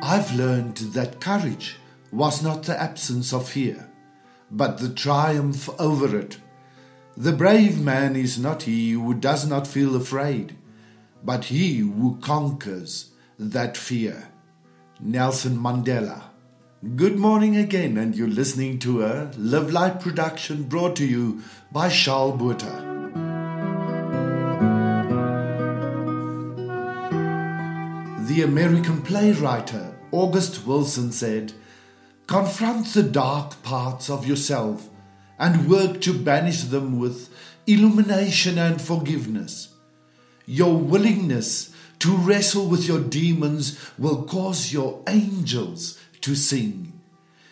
I've learned that courage was not the absence of fear, but the triumph over it. The brave man is not he who does not feel afraid, but he who conquers that fear. Nelson Mandela. Good morning again, and you're listening to a Live Light production brought to you by Charl Botha. The American playwright August Wilson said, "Confront the dark parts of yourself and work to banish them with illumination and forgiveness. Your willingness to wrestle with your demons will cause your angels to sing.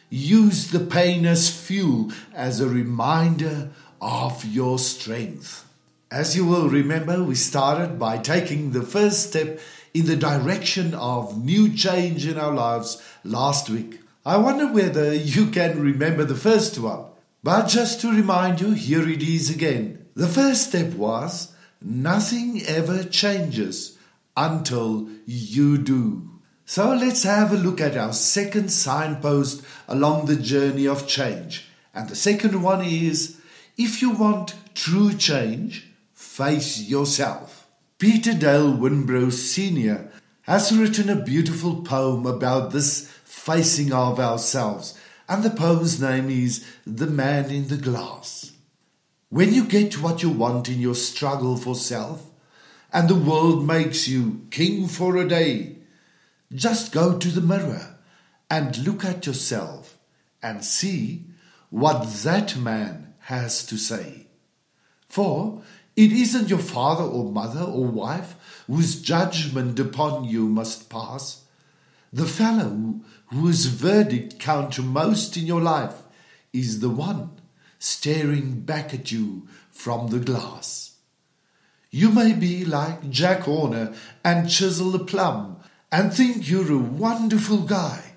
Use the pain as fuel, as a reminder of your strength." As you will remember, we started by taking the first step in the direction of new change in our lives last week. I wonder whether you can remember the first one. But just to remind you, here it is again. The first step was, nothing ever changes until you do. So let's have a look at our second signpost along the journey of change. And the second one is, if you want true change, face yourself. Peter Dale Winbrow Sr. has written a beautiful poem about this facing of ourselves, and the poem's name is The Man in the Glass. When you get what you want in your struggle for self, and the world makes you king for a day, just go to the mirror and look at yourself and see what that man has to say. For it isn't your father or mother or wife whose judgment upon you must pass. The fellow whose verdict counts most in your life is the one staring back at you from the glass. You may be like Jack Horner and chisel a plum and think you're a wonderful guy,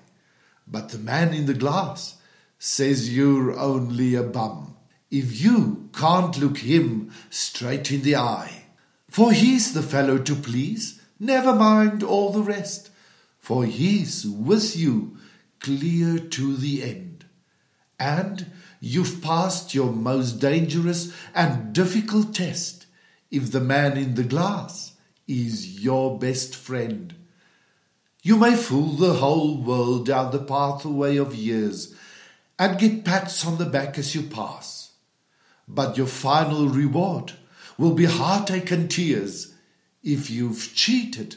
but the man in the glass says you're only a bum if you can't look him straight in the eye. For he's the fellow to please, never mind all the rest, for he's with you clear to the end. And you've passed your most dangerous and difficult test if the man in the glass is your best friend. You may fool the whole world down the pathway of years and get pats on the back as you pass. But your final reward will be heartache and tears if you've cheated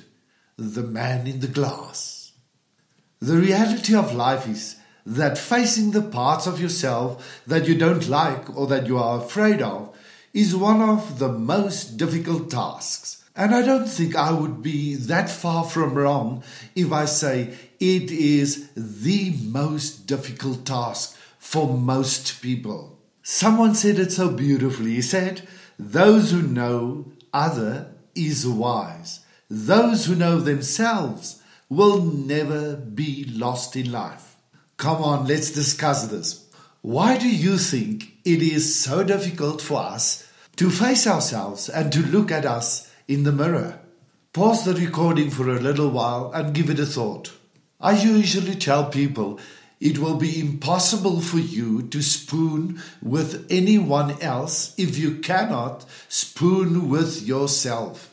the man in the glass. The reality of life is that facing the parts of yourself that you don't like or that you are afraid of is one of the most difficult tasks. And I don't think I would be that far from wrong if I say it is the most difficult task for most people. Someone said it so beautifully. He said, "Those who know other is wise. Those who know themselves will never be lost in life." Come on, let's discuss this. Why do you think it is so difficult for us to face ourselves and to look at us in the mirror? Pause the recording for a little while and give it a thought. I usually tell people it will be impossible for you to spoon with anyone else if you cannot spoon with yourself.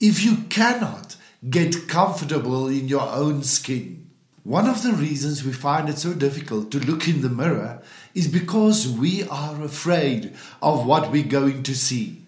If you cannot get comfortable in your own skin. One of the reasons we find it so difficult to look in the mirror is because we are afraid of what we're going to see.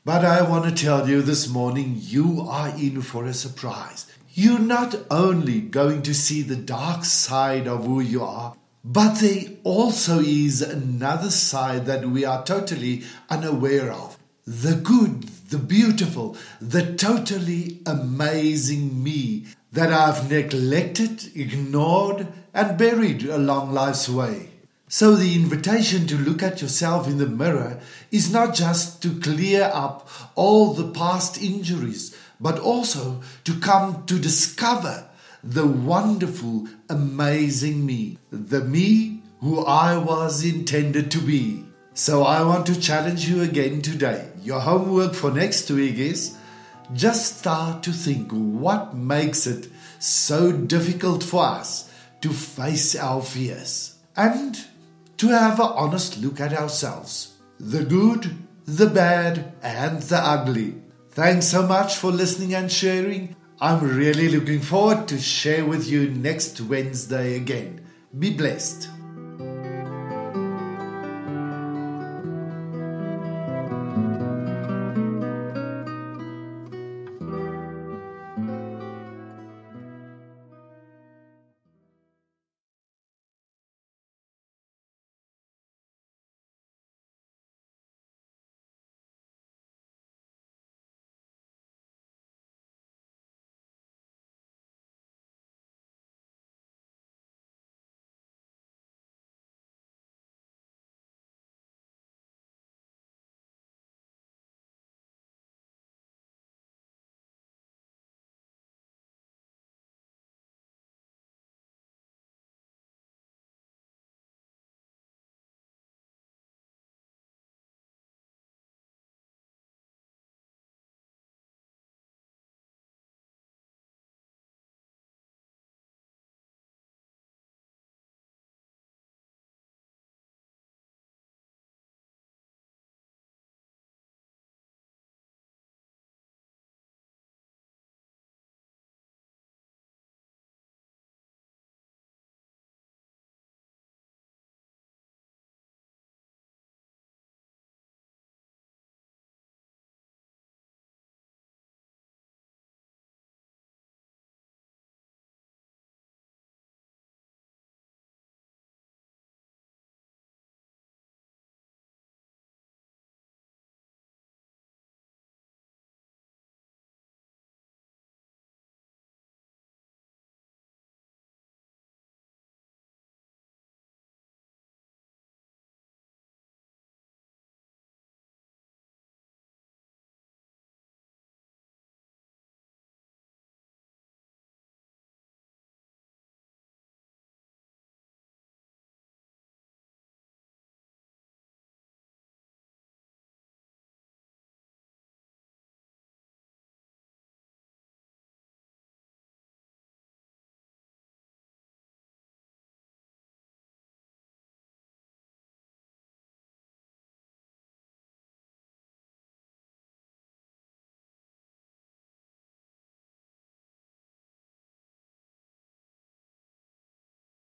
But I want to tell you this morning, you are in for a surprise. You're not only going to see the dark side of who you are, but there also is another side that we are totally unaware of. The good, the beautiful, the totally amazing me that I've neglected, ignored, and buried along life's way. So the invitation to look at yourself in the mirror is not just to clear up all the past injuries, but also to come to discover the wonderful, amazing me, the me who I was intended to be. So I want to challenge you again today. Your homework for next week is just start to think what makes it so difficult for us to face our fears and to have an honest look at ourselves, the good, the bad, and the ugly. Thanks so much for listening and sharing. I'm really looking forward to share with you next Wednesday again. Be blessed.